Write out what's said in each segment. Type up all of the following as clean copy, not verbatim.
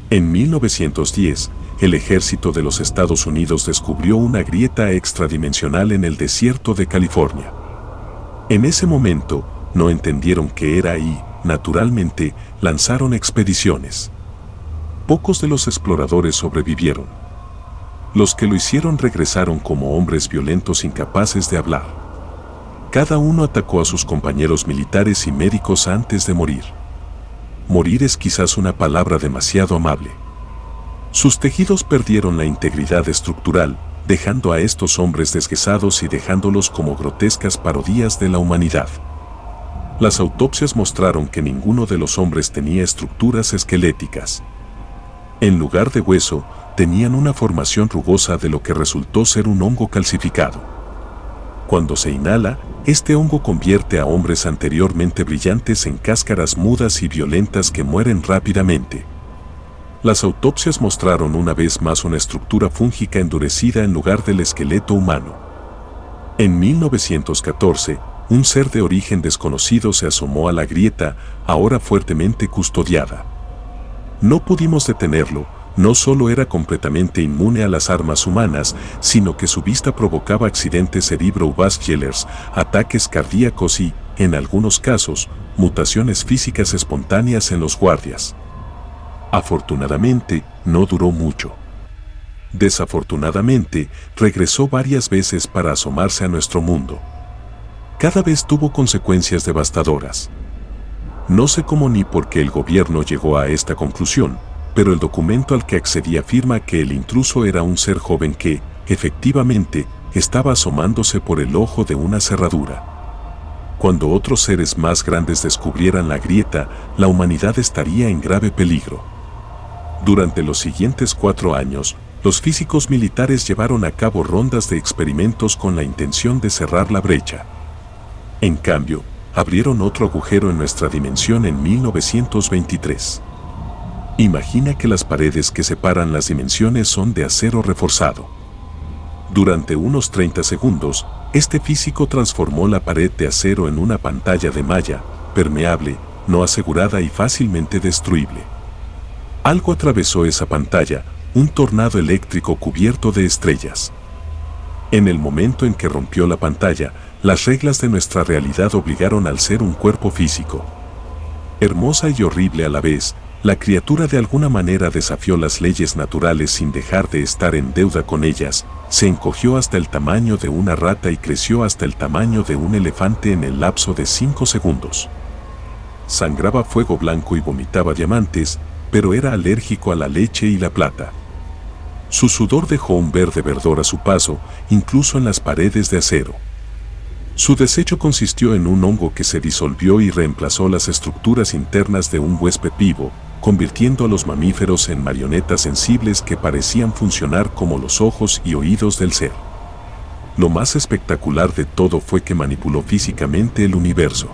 En 1910, el ejército de los Estados Unidos descubrió una grieta extradimensional en el desierto de California. En ese momento, no entendieron qué era y, naturalmente, lanzaron expediciones. Pocos de los exploradores sobrevivieron. Los que lo hicieron regresaron como hombres violentos incapaces de hablar. Cada uno atacó a sus compañeros militares y médicos antes de morir. Morir es quizás una palabra demasiado amable. Sus tejidos perdieron la integridad estructural, dejando a estos hombres desguezados y dejándolos como grotescas parodias de la humanidad. Las autopsias mostraron que ninguno de los hombres tenía estructuras esqueléticas. En lugar de hueso, tenían una formación rugosa de lo que resultó ser un hongo calcificado. Cuando se inhala, este hongo convierte a hombres anteriormente brillantes en cáscaras mudas y violentas que mueren rápidamente. Las autopsias mostraron una vez más una estructura fúngica endurecida en lugar del esqueleto humano. En 1914, un ser de origen desconocido se asomó a la grieta, ahora fuertemente custodiada. No pudimos detenerlo. No solo era completamente inmune a las armas humanas, sino que su vista provocaba accidentes cerebrovasculares, ataques cardíacos y, en algunos casos, mutaciones físicas espontáneas en los guardias. Afortunadamente, no duró mucho. Desafortunadamente, regresó varias veces para asomarse a nuestro mundo. Cada vez tuvo consecuencias devastadoras. No sé cómo ni por qué el gobierno llegó a esta conclusión, pero el documento al que accedí afirma que el intruso era un ser joven que, efectivamente, estaba asomándose por el ojo de una cerradura. Cuando otros seres más grandes descubrieran la grieta, la humanidad estaría en grave peligro. Durante los siguientes 4 años, los físicos militares llevaron a cabo rondas de experimentos con la intención de cerrar la brecha. En cambio, abrieron otro agujero en nuestra dimensión en 1923. Imagina que las paredes que separan las dimensiones son de acero reforzado. Durante unos 30 segundos, este físico transformó la pared de acero en una pantalla de malla, permeable, no asegurada y fácilmente destruible. Algo atravesó esa pantalla, un tornado eléctrico cubierto de estrellas. En el momento en que rompió la pantalla, las reglas de nuestra realidad obligaron al ser un cuerpo físico. Hermosa y horrible a la vez, la criatura de alguna manera desafió las leyes naturales sin dejar de estar en deuda con ellas, se encogió hasta el tamaño de una rata y creció hasta el tamaño de un elefante en el lapso de 5 segundos. Sangraba fuego blanco y vomitaba diamantes, pero era alérgico a la leche y la plata. Su sudor dejó un verde verdor a su paso, incluso en las paredes de acero. Su desecho consistió en un hongo que se disolvió y reemplazó las estructuras internas de un huésped vivo, convirtiendo a los mamíferos en marionetas sensibles que parecían funcionar como los ojos y oídos del ser. Lo más espectacular de todo fue que manipuló físicamente el universo.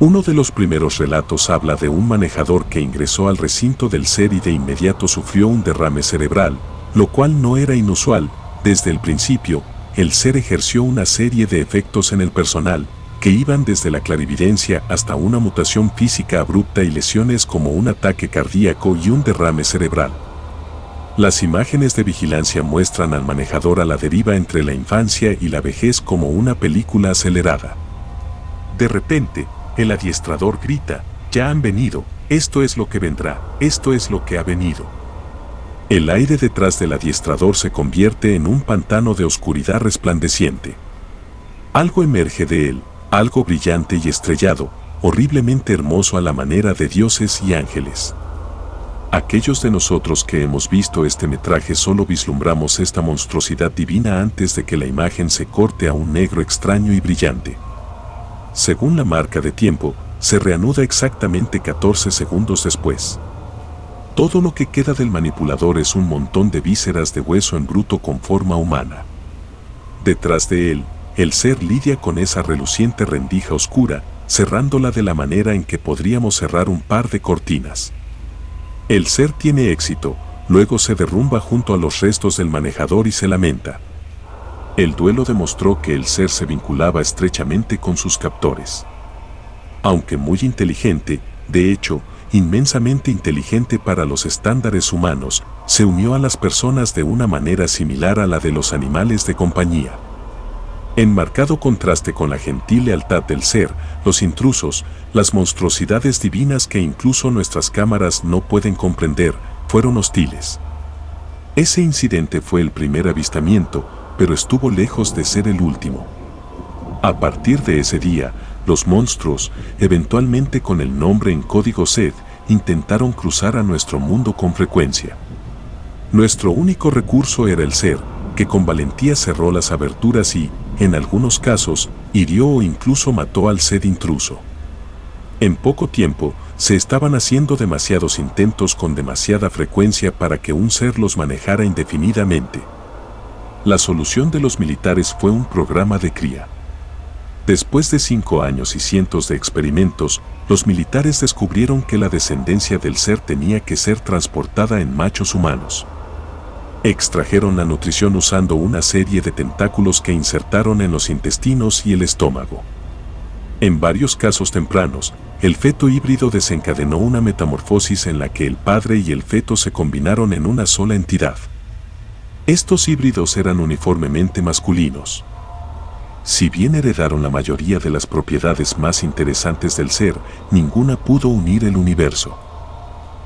Uno de los primeros relatos habla de un manejador que ingresó al recinto del ser y de inmediato sufrió un derrame cerebral, lo cual no era inusual. Desde el principio, el ser ejerció una serie de efectos en el personal, que iban desde la clarividencia hasta una mutación física abrupta y lesiones como un ataque cardíaco y un derrame cerebral. Las imágenes de vigilancia muestran al manejador a la deriva entre la infancia y la vejez como una película acelerada. De repente, el adiestrador grita: «Ya han venido, esto es lo que vendrá, esto es lo que ha venido». El aire detrás del adiestrador se convierte en un pantano de oscuridad resplandeciente. Algo emerge de él, algo brillante y estrellado, horriblemente hermoso a la manera de dioses y ángeles. Aquellos de nosotros que hemos visto este metraje solo vislumbramos esta monstruosidad divina antes de que la imagen se corte a un negro extraño y brillante. Según la marca de tiempo, se reanuda exactamente 14 segundos después. Todo lo que queda del manipulador es un montón de vísceras de hueso en bruto con forma humana. Detrás de él, el ser lidia con esa reluciente rendija oscura, cerrándola de la manera en que podríamos cerrar un par de cortinas. El ser tiene éxito, luego se derrumba junto a los restos del manejador y se lamenta. El duelo demostró que el ser se vinculaba estrechamente con sus captores. Aunque muy inteligente, de hecho, inmensamente inteligente para los estándares humanos, se unió a las personas de una manera similar a la de los animales de compañía. En marcado contraste con la gentil lealtad del ser, los intrusos, las monstruosidades divinas que incluso nuestras cámaras no pueden comprender, fueron hostiles. Ese incidente fue el primer avistamiento, pero estuvo lejos de ser el último. A partir de ese día, los monstruos, eventualmente con el nombre en código Seth, intentaron cruzar a nuestro mundo con frecuencia. Nuestro único recurso era el ser, que con valentía cerró las aberturas y, en algunos casos, hirió o incluso mató al Seth intruso. En poco tiempo, se estaban haciendo demasiados intentos con demasiada frecuencia para que un ser los manejara indefinidamente. La solución de los militares fue un programa de cría. Después de 5 años y cientos de experimentos, los militares descubrieron que la descendencia del ser tenía que ser transportada en machos humanos. Extrajeron la nutrición usando una serie de tentáculos que insertaron en los intestinos y el estómago. En varios casos tempranos, el feto híbrido desencadenó una metamorfosis en la que el padre y el feto se combinaron en una sola entidad. Estos híbridos eran uniformemente masculinos. Si bien heredaron la mayoría de las propiedades más interesantes del ser, ninguna pudo unir el universo.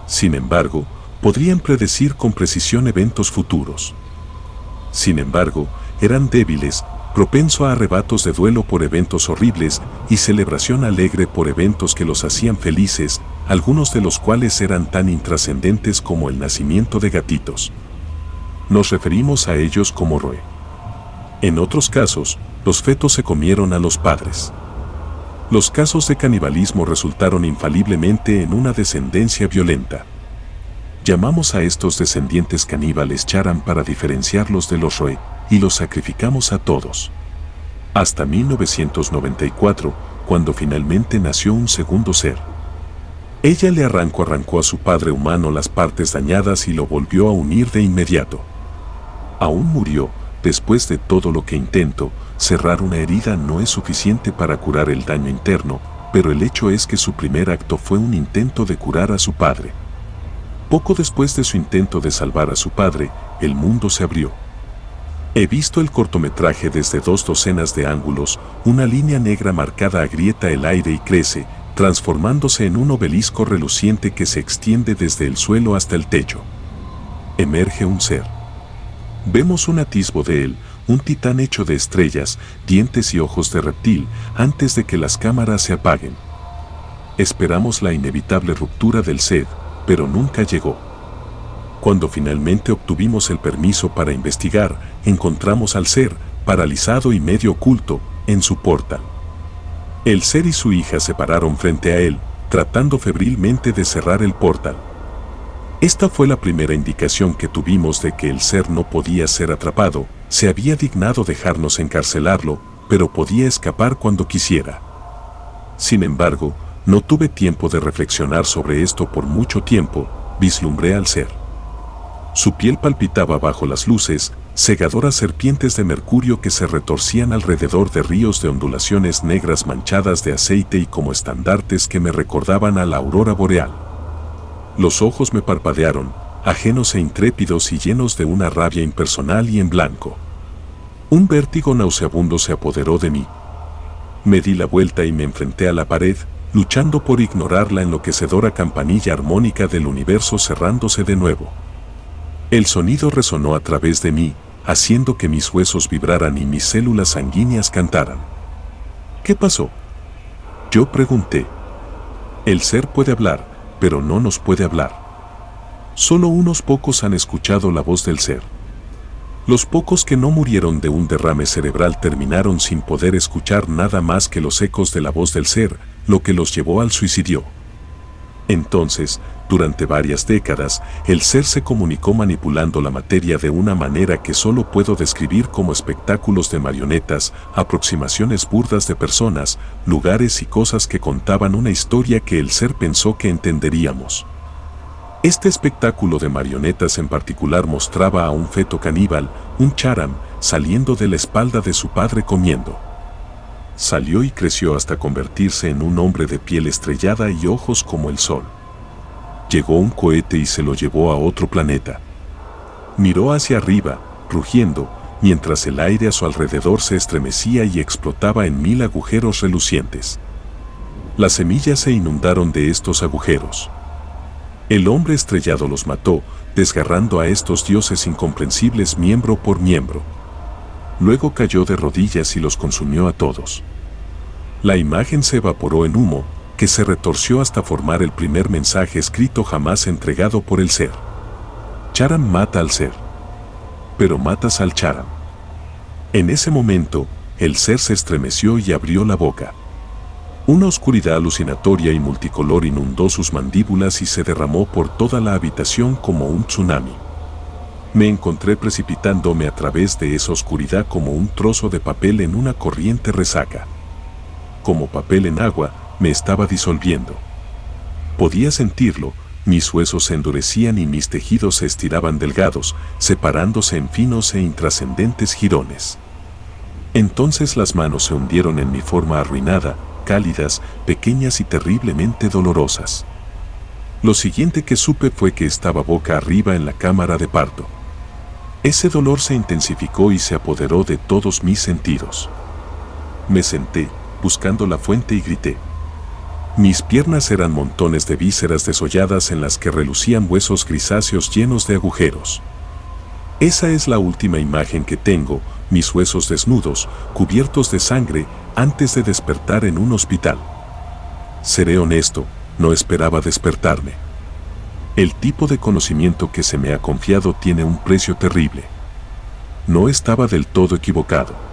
Sin embargo, podrían predecir con precisión eventos futuros. Sin embargo, eran débiles, propenso a arrebatos de duelo por eventos horribles y celebración alegre por eventos que los hacían felices, algunos de los cuales eran tan intrascendentes como el nacimiento de gatitos. Nos referimos a ellos como Roe. En otros casos, los fetos se comieron a los padres. Los casos de canibalismo resultaron infaliblemente en una descendencia violenta. Llamamos a estos descendientes caníbales Charan para diferenciarlos de los Roe, y los sacrificamos a todos. Hasta 1994, cuando finalmente nació un segundo ser. Ella le arrancó a su padre humano las partes dañadas y lo volvió a unir de inmediato. Aún murió. Después de todo lo que intento, cerrar una herida no es suficiente para curar el daño interno, pero el hecho es que su primer acto fue un intento de curar a su padre. Poco después de su intento de salvar a su padre, el mundo se abrió. He visto el cortometraje desde 2 docenas de ángulos, una línea negra marcada agrieta el aire y crece, transformándose en un obelisco reluciente que se extiende desde el suelo hasta el techo. Emerge un ser. Vemos un atisbo de él, un titán hecho de estrellas, dientes y ojos de reptil, antes de que las cámaras se apaguen. Esperamos la inevitable ruptura del Seth, pero nunca llegó. Cuando finalmente obtuvimos el permiso para investigar, encontramos al ser, paralizado y medio oculto, en su portal. El ser y su hija se pararon frente a él, tratando febrilmente de cerrar el portal. Esta fue la primera indicación que tuvimos de que el ser no podía ser atrapado, se había dignado dejarnos encarcelarlo, pero podía escapar cuando quisiera. Sin embargo, no tuve tiempo de reflexionar sobre esto por mucho tiempo, vislumbré al ser. Su piel palpitaba bajo las luces, cegadoras serpientes de mercurio que se retorcían alrededor de ríos de ondulaciones negras manchadas de aceite y como estandartes que me recordaban a la aurora boreal. Los ojos me parpadearon, ajenos e intrépidos y llenos de una rabia impersonal y en blanco. Un vértigo nauseabundo se apoderó de mí. Me di la vuelta y me enfrenté a la pared, luchando por ignorar la enloquecedora campanilla armónica del universo cerrándose de nuevo. El sonido resonó a través de mí, haciendo que mis huesos vibraran y mis células sanguíneas cantaran. ¿Qué pasó? Yo pregunté. El ser puede hablar, pero no nos puede hablar. Solo unos pocos han escuchado la voz del ser. Los pocos que no murieron de un derrame cerebral terminaron sin poder escuchar nada más que los ecos de la voz del ser, lo que los llevó al suicidio. Entonces, durante varias décadas, el ser se comunicó manipulando la materia de una manera que solo puedo describir como espectáculos de marionetas, aproximaciones burdas de personas, lugares y cosas que contaban una historia que el ser pensó que entenderíamos. Este espectáculo de marionetas en particular mostraba a un feto caníbal, un Charan, saliendo de la espalda de su padre comiendo. Salió y creció hasta convertirse en un hombre de piel estrellada y ojos como el sol. Llegó un cohete y se lo llevó a otro planeta. Miró hacia arriba, rugiendo, mientras el aire a su alrededor se estremecía y explotaba en 1000 agujeros relucientes. Las semillas se inundaron de estos agujeros. El hombre estrellado los mató, desgarrando a estos dioses incomprensibles miembro por miembro. Luego cayó de rodillas y los consumió a todos. La imagen se evaporó en humo, que se retorció hasta formar el primer mensaje escrito jamás entregado por el ser. Charan mata al ser. Pero matas al Charan. En ese momento, el ser se estremeció y abrió la boca. Una oscuridad alucinatoria y multicolor inundó sus mandíbulas y se derramó por toda la habitación como un tsunami. Me encontré precipitándome a través de esa oscuridad como un trozo de papel en una corriente resaca. Como papel en agua, me estaba disolviendo. Podía sentirlo, mis huesos se endurecían y mis tejidos se estiraban delgados, separándose en finos e intrascendentes jirones. Entonces las manos se hundieron en mi forma arruinada, cálidas, pequeñas y terriblemente dolorosas. Lo siguiente que supe fue que estaba boca arriba en la cámara de parto. Ese dolor se intensificó y se apoderó de todos mis sentidos. Me senté, buscando la fuente y grité. Mis piernas eran montones de vísceras desolladas en las que relucían huesos grisáceos llenos de agujeros. Esa es la última imagen que tengo, mis huesos desnudos, cubiertos de sangre, antes de despertar en un hospital. Seré honesto, no esperaba despertarme. El tipo de conocimiento que se me ha confiado tiene un precio terrible. No estaba del todo equivocado.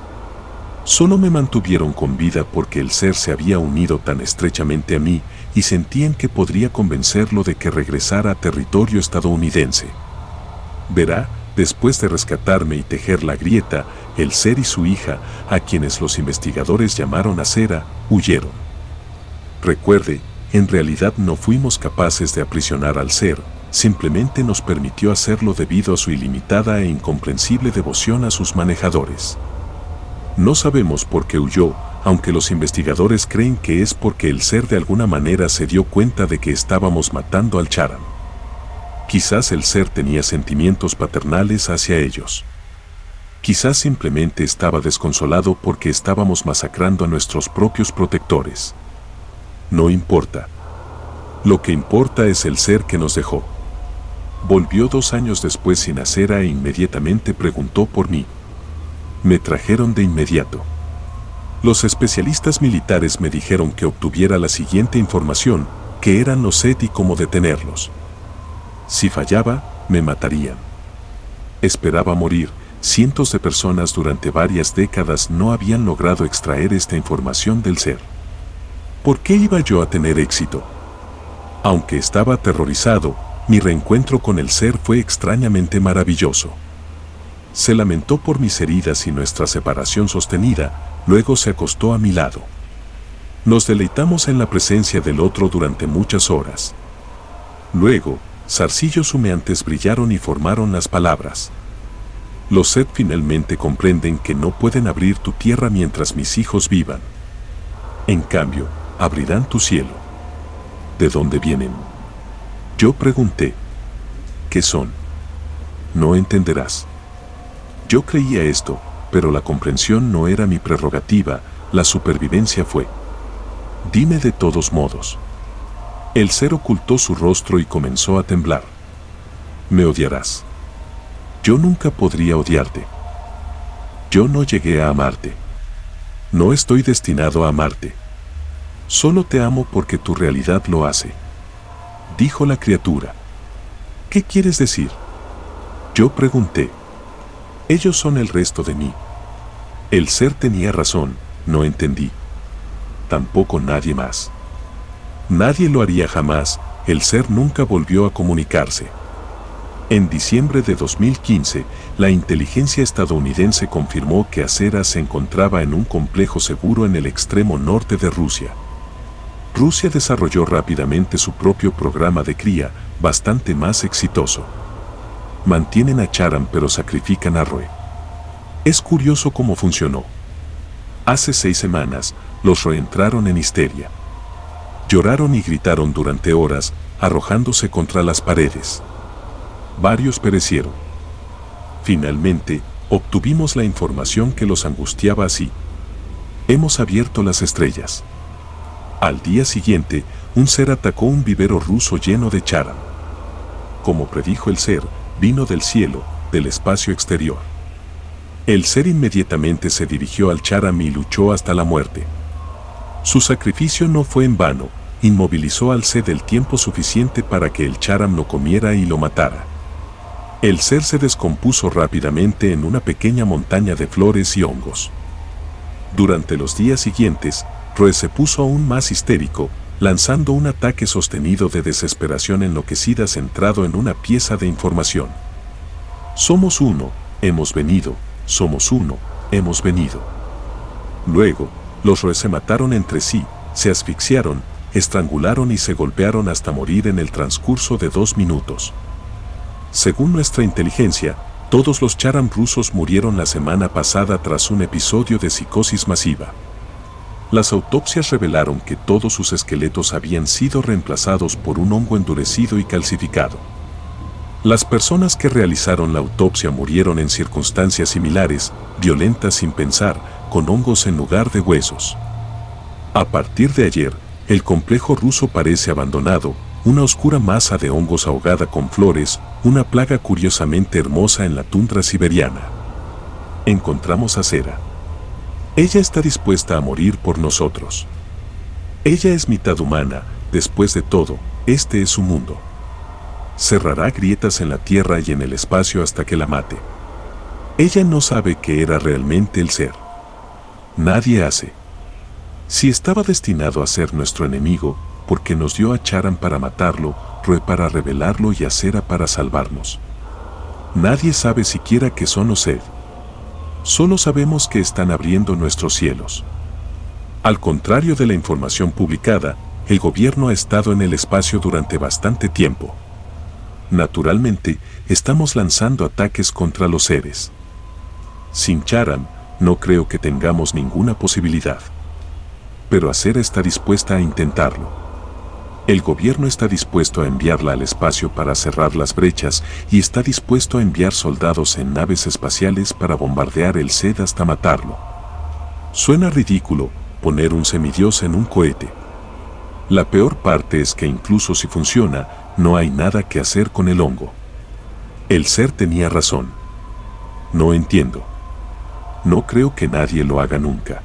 Solo me mantuvieron con vida porque el ser se había unido tan estrechamente a mí y sentían que podría convencerlo de que regresara a territorio estadounidense. Verá, después de rescatarme y tejer la grieta, el ser y su hija, a quienes los investigadores llamaron Acera, huyeron. Recuerde, en realidad no fuimos capaces de aprisionar al ser, simplemente nos permitió hacerlo debido a su ilimitada e incomprensible devoción a sus manejadores. No sabemos por qué huyó, aunque los investigadores creen que es porque el ser de alguna manera se dio cuenta de que estábamos matando al Charan. Quizás el ser tenía sentimientos paternales hacia ellos. Quizás simplemente estaba desconsolado porque estábamos masacrando a nuestros propios protectores. No importa. Lo que importa es el ser que nos dejó. Volvió 2 años después sin Acera e inmediatamente preguntó por mí. Me trajeron de inmediato. Los especialistas militares me dijeron que obtuviera la siguiente información, que eran los Set y cómo detenerlos. Si fallaba, me matarían. Esperaba morir. Cientos de personas durante varias décadas no habían logrado extraer esta información del ser. ¿Por qué iba yo a tener éxito? Aunque estaba aterrorizado, mi reencuentro con el ser fue extrañamente maravilloso. Se lamentó por mis heridas y nuestra separación sostenida, luego se acostó a mi lado. Nos deleitamos en la presencia del otro durante muchas horas. Luego, zarcillos humeantes brillaron y formaron las palabras. Los Set finalmente comprenden que no pueden abrir tu tierra mientras mis hijos vivan. En cambio, abrirán tu cielo. ¿De dónde vienen? Yo pregunté. ¿Qué son? No entenderás. Yo creía esto, pero la comprensión no era mi prerrogativa, la supervivencia fue. Dime de todos modos. El ser ocultó su rostro y comenzó a temblar. Me odiarás. Yo nunca podría odiarte. Yo no llegué a amarte. No estoy destinado a amarte. Solo te amo porque tu realidad lo hace. Dijo la criatura. ¿Qué quieres decir? Yo pregunté. Ellos son el resto de mí. El ser tenía razón, no entendí. Tampoco nadie más. Nadie lo haría jamás, el ser nunca volvió a comunicarse. En diciembre de 2015, la inteligencia estadounidense confirmó que Acera se encontraba en un complejo seguro en el extremo norte de Rusia. Rusia desarrolló rápidamente su propio programa de cría, bastante más exitoso. Mantienen a Charan pero sacrifican a Roe. Es curioso cómo funcionó. Hace 6 semanas, los Roe entraron en histeria. Lloraron y gritaron durante horas, arrojándose contra las paredes. Varios perecieron. Finalmente, obtuvimos la información que los angustiaba así. Hemos abierto las estrellas. Al día siguiente, un ser atacó un vivero ruso lleno de charam. Como predijo el ser, vino del cielo, del espacio exterior. El ser inmediatamente se dirigió al charam y luchó hasta la muerte. Su sacrificio no fue en vano, inmovilizó al ser el tiempo suficiente para que el charam lo comiera y lo matara. El ser se descompuso rápidamente en una pequeña montaña de flores y hongos. Durante los días siguientes, Roe se puso aún más histérico, lanzando un ataque sostenido de desesperación enloquecida centrado en una pieza de información. Somos uno, hemos venido, somos uno, hemos venido. Luego, los Roe se mataron entre sí, se asfixiaron, estrangularon y se golpearon hasta morir en el transcurso de 2 minutos. Según nuestra inteligencia, todos los charam rusos murieron la semana pasada tras un episodio de psicosis masiva. Las autopsias revelaron que todos sus esqueletos habían sido reemplazados por un hongo endurecido y calcificado. Las personas que realizaron la autopsia murieron en circunstancias similares, violentas sin pensar, con hongos en lugar de huesos. A partir de ayer, el complejo ruso parece abandonado, una oscura masa de hongos ahogada con flores, una plaga curiosamente hermosa en la tundra siberiana. Encontramos a Sera. Ella está dispuesta a morir por nosotros. Ella es mitad humana, después de todo, este es su mundo. Cerrará grietas en la tierra y en el espacio hasta que la mate. Ella no sabe que era realmente el ser. Nadie hace. Si estaba destinado a ser nuestro enemigo, porque nos dio a Charam para matarlo, Roe para revelarlo y a Sera para salvarnos. Nadie sabe siquiera que son los Sed. Solo sabemos que están abriendo nuestros cielos. Al contrario de la información publicada, el gobierno ha estado en el espacio durante bastante tiempo. Naturalmente, estamos lanzando ataques contra los seres. Sin Charam, no creo que tengamos ninguna posibilidad. Pero Sera está dispuesta a intentarlo. El gobierno está dispuesto a enviarla al espacio para cerrar las brechas y está dispuesto a enviar soldados en naves espaciales para bombardear el SED hasta matarlo. Suena ridículo poner un semidios en un cohete. La peor parte es que incluso si funciona, no hay nada que hacer con el hongo. El ser tenía razón. No entiendo. No creo que nadie lo haga nunca.